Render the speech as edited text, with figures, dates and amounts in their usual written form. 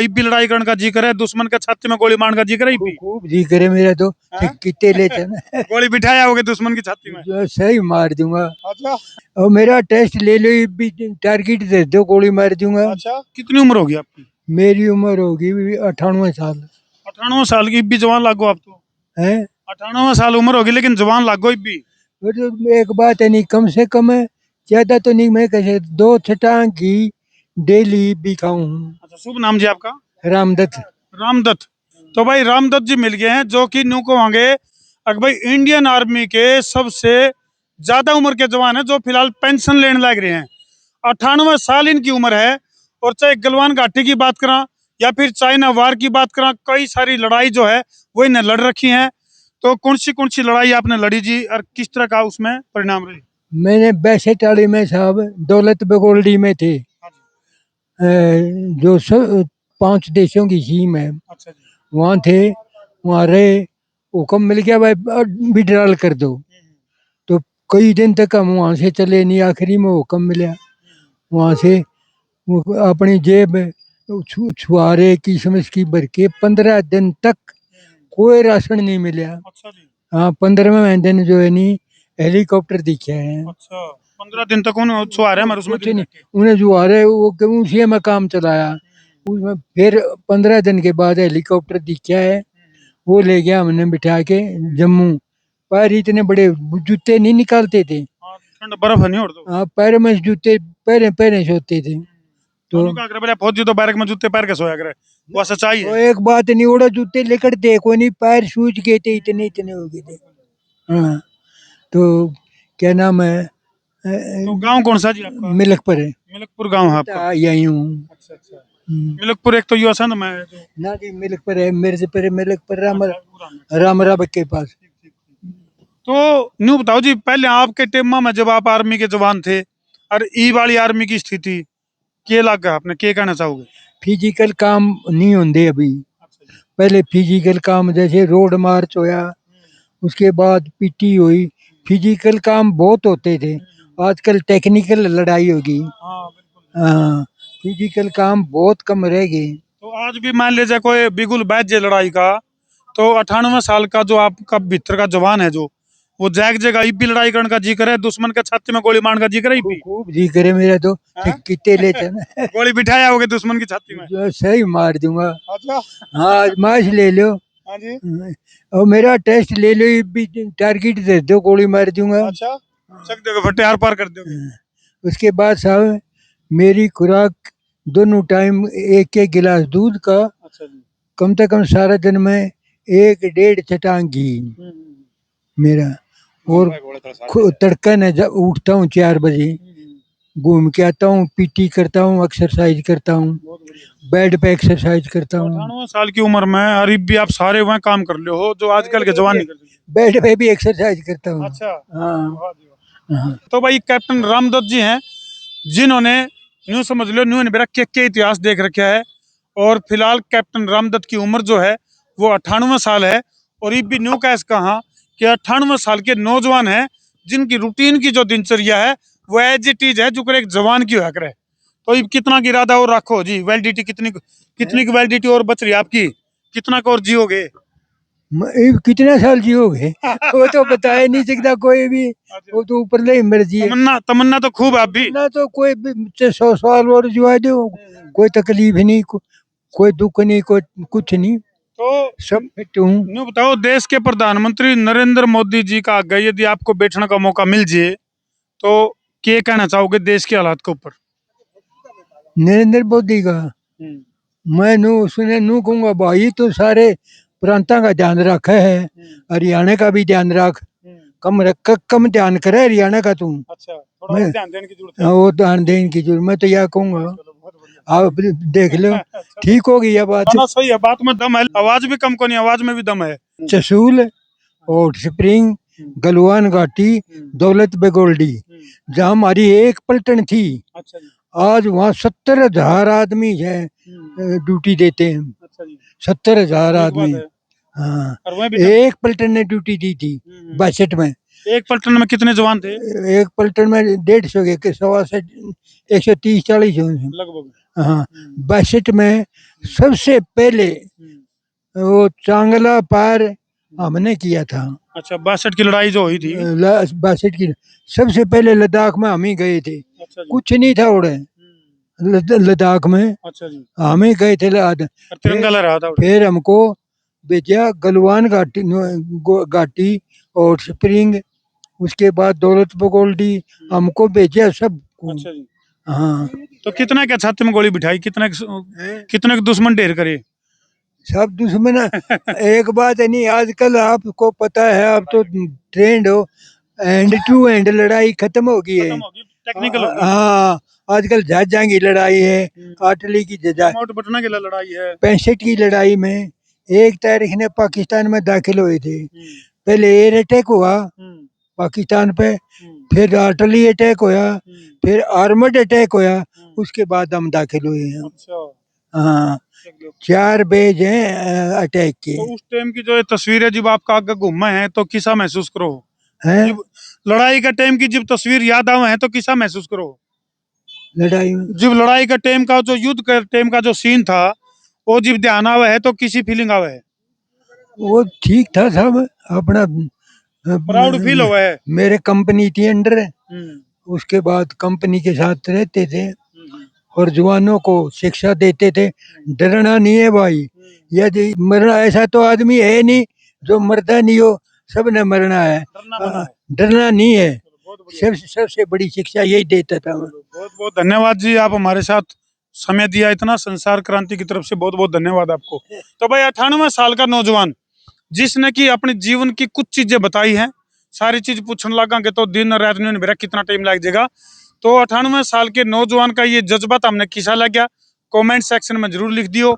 इब्बी लड़ाई करने का जी करे, दुश्मन के छाती में गोली मारने का जी करे इब्बी। खूब जी करे मेरा तो हाँ? कितने ले चल गोली बिठाया होगे दुश्मन की छाती में। जो सही मार दूंगा। अच्छा और मेरा टेस्ट ले लो, ये भी टारगेट दे दो, गोली मार दूंगा। अच्छा, कितनी उम्र होगी आपकी? मेरी उम्र होगी 98 साल 98 साल की, इब्बी जवान लागो आप तो। है। 98 साल उम्र होगी लेकिन जवान लागो इब्बी। वो तो एक बात है, नहीं कम से कम है, ज्यादा तो नहीं, मैं कैसे 2 छटांग घी डेली भी खाऊं। अच्छा, शुभ नाम जी आपका? रामदत्त। रामदत्त। तो भाई रामदत्त जी मिल गए हैं जो कि न्यू को होंगे अगर भाई इंडियन आर्मी के सबसे ज्यादा उम्र के जवान है जो फिलहाल पेंशन लेने लग रहे हैं। 98 साल इनकी उम्र है। और चाहे गलवान घाटी की बात करा या फिर चाइना वार की बात करा, कई सारी लड़ाई जो है वो इन्हें लड़ रखी है। तो कौन सी लड़ाई आपने लड़ी जी और किस तरह का उसमें परिणाम रहे? मैंने 62 में साहब दौलत बेगोल्डी में थे, जो 5 देशों की सीम है, अच्छा जी। वहाँ थे। वहाँ रहे, हुक्म मिल गया भाई विड्रॉल कर दो। तो कई दिन तक हम वहाँ से चले नहीं, आखिरी में हुक्म मिला वहाँ से। वो अपनी जेब में छुआरे किशमिश की भर के 15 दिन तक कोई राशन नहीं मिला। अच्छा जी। हाँ, 15वें दिन जो है नहीं, हेलीकॉप्टर दिखे हैं। अच्छा, 15 दिन तक उन्हें छुआ रहे हैं उसमें कुछ नहीं, उन्हें जो आ रहे वो उसी में काम चलाया। उसमें फिर 15 दिन के बाद हेलीकॉप्टर दिखा है, वो ले गया हमने बिठा के जम्मू। पैर इतने बड़े, जूते नहीं निकालते थे। हाँ, ठंड बर्फ है नहीं और तो। हाँ, पैर में जूते पहले पहले सोते थे। तो तो क्या करे बोले फौजी तो बैरक में जूते पैर के सोया करे, वो सच्चाई वो है। एक बात नहीं, उड़ा जूते लेकर दे कोई नहीं, पैर सूज गए थे, इतने इतने हो गए थे। हाँ, तो क्या नाम है, तो गांव कौन सा जी आपका? मिलकपुर है। मिलकपुर गांव है आपका? यही हूँ। अच्छा अच्छा। मिलकपुर एक तो युवा संघ में है जो। ना जी, मिलकपुर है, मिर्जपुर है, मिलकपुर अच्छा, रामराब के पास। तो न्यू बताओ जी, पहले आपके टेमा में जब आप आर्मी के जवान थे और ई वाली आर्मी की स्थिति के लगा आपने के कहना चाहोगे? फिजिकल काम नहीं होंगे अभी। अच्छा जी। पहले फिजिकल काम जैसे रोड मार्च होया, उसके बाद पीटी हुई, फिजिकल काम बहुत होते थे। आजकल टेक्निकल लड़ाई होगी। हाँ बिल्कुल। हाँ, फिजिकल काम बहुत कम रह गए। तो आज भी मान लीजिए कोई बिगुल बैठ जाए लड़ाई का, तो 98 साल का जो आपका भीतर का जवान है जो वो जैक जगह इब्बी लड़ाई करने का जी करे, दुश्मन के छाती में गोली मारने का जी करे खूब इब्बी। खूब जी करे मेरा तो हाँ? कितने ले चल गोली बिठाया होगे दुश्मन की छाती में। जो सही मार दूंगा। अच्छा। हाँ, आजमाइश ले लो। हाँ जी। और मेरा टेस्ट ले लो, ये भी टारगेट दे दो, गोली मार दूंगा। अच्छा, चक दोगे फट्टे आर पार कर दोगे। उसके बाद साहब मेरी खुराक दोनों टाइम एक एक गिलास दूध का, अच्छा जी। कम से कम सारा दिन में 1 1.5 छटांग घी मेरा। और तड़का न जब उठता हूँ 4 बजे, घूम के आता हूँ, पीटी करता हूँ, एक्सरसाइज करता हूँ, बहुत बढ़िया। बेड पे एक्सरसाइज करता तो हूँ। 98 साल की उम्र में अरीब भी आप सारे वहाँ काम कर लो हो जो आजकल के जवान नहीं करते। बेड पे भी एक्सरसाइज करता हूँ। अच्छा। हाँ वाह जी वाह। हाँ। तो भाई कैप्टन रामदत्त जी हैं जिन्होंने न्यू समझ लो न्यू ने के इतिहास देख रखा है। और फिलहाल कैप्टन रामदत्त की उम्र जो है वो 98 साल है। और ये भी न्यू का कहा कि 98 साल के नौजवान हैं जिनकी रूटीन की जो दिनचर्या है वो एज इट इज है जो एक जवान की होया करे। तो ये कितना की इरादा और रखो जी, वैलिडिटी कितनी कितनी की वैलिडिटी और बच रही है आपकी, कितना का और जियोगे? कितने साल जियोगे वो तो बताया नहीं सकता कोई भी, वो तो ऊपर ले मर्जी है। तमन्ना तमन्ना तो खूब आप भी। ना तो कोई भी मुझसे 100 साल और जुआ दो, कोई तकलीफ नहीं, कोई दुख नहीं, कोई कुछ नहीं, तो सब फिट हूँ। न्यू बताओ, देश के प्रधानमंत्री नरेंद्र मोदी जी का आगे यदि आपको बैठने का मौका मिल जाए तो क्या कहना चाहोगे देश के हालात के ऊपर? नरेंद्र मोदी का मैं नू सुने नू कहूँगा भाई, तो सारे प्रांतों का ध्यान रखा है, हरियाणा का भी ध्यान रख, कम ध्यान करे हरियाणा का तुम। अच्छा, थोड़ा और ध्यान देने की जरूरत है। हाँ, वो ध्यान देने की जरूरत, मैं तो यह कहूँगा। चलो, बहुत बढ़िया। आप देख लो, ठीक होगी यह बात। ना सही है, बात में दम है, आवाज भी कम को नहीं, आवाज में भी दम है। चसूल, हॉट स्प्रिंग, गलवान घाटी, दौलत बेगोल्डी, जहाँ हमारी एक पलटन थी, अच्छा जी। आज वहाँ 70,000 आदमी है ड्यूटी देते हैं। अच्छा जी। 70,000 ठीक बात आदमी। है। हाँ, और वहीं भी एक पलटन ने ड्यूटी दी थी 62 में। एक पलटन में कितने जवान थे एक पलटन में 150 के 130-40 होंगे। लगभग? हाँ, 62 में सबसे पहले वो चांगला पार हमने किया था। अच्छा, 62 की लड़ाई जो हुई थी। 62 की सबसे पहले लद्दाख में हम ही गए थे। अच्छा जी। कुछ नहीं था उड़े लद्दाख में, अच्छा जी। हम ही गए थे और तिरंगा लहरा था उड़े। फिर हमको भेजा गलवान घाटी और स्प्रिंग, उसके बाद दौलत बगोल्डी, हमको भेजा सब। अच्छा जी। हाँ, तो कितना क्या छाती में गोली बिठाई, कितने के दुश्मन ढेर करे? सब दुश्मन। एक बात है नहीं, आजकल आपको पता है, आप तो ट्रेंड हो, एंड टू एंड लड़ाई खत्म हो गई है। खत्म होगी, टेक्निकल होगी। हाँ, आजकल जहाजां की लड़ाई है, आर्टिलरी की रिमोट बटना की लड़ाई है। 65 की लड़ाई में 1 तारीख ने पाकिस्तान में दाखिल हुए थे। पहले एयर अटैक हुआ पाकिस्तान पे, फिर आर्टिलरी अटैक होया, फिर आर्मड अटैक होया, उसके बाद हम दाखिल हुए हैं। अच्छा। हाँ, 4 बेज हैं अटैक के। तो उस टाइम की जो ये तस्वीर है, जब आपका आगे घूमे हैं तो किसा महसूस करो? हैं जब लड़ाई का टाइम की जब तस्वीर याद आवे हैं तो किसा महसूस करो? लड़ाई में जब लड़ाई का टाइम का जो युद्ध का टाइम का जो सीन था, वो जब ध्यान आवे है तो किसी फीलिंग आवे है? वो ठीक था सब अपना। प्राउड फील हुआ है? मेरे कंपनी थी अंडर, उसके बाद कंपनी के साथ रहते थे और जवानों को शिक्षा देते थे। डरना नहीं है भाई, यदि मरना, ऐसा तो आदमी है नहीं जो मरता नहीं हो, सब ने मरना है। डरना नहीं है, सबसे बड़ी शिक्षा यही देता था मैं। बहुत बहुत धन्यवाद जी, आप हमारे साथ समय दिया इतना, संसार क्रांति की तरफ से बहुत बहुत धन्यवाद आपको। तो भाई 98 साल का नौजवान जिसने की अपने जीवन की कुछ चीजें बताई हैं, सारी चीज पूछने लगा तो दिन रात नहीं मेरा कितना टाइम लग जाएगा। तो 98 साल के नौजवान का ये जज्बा हमने किसा लग गया, कमेंट सेक्शन में जरूर लिख दियो।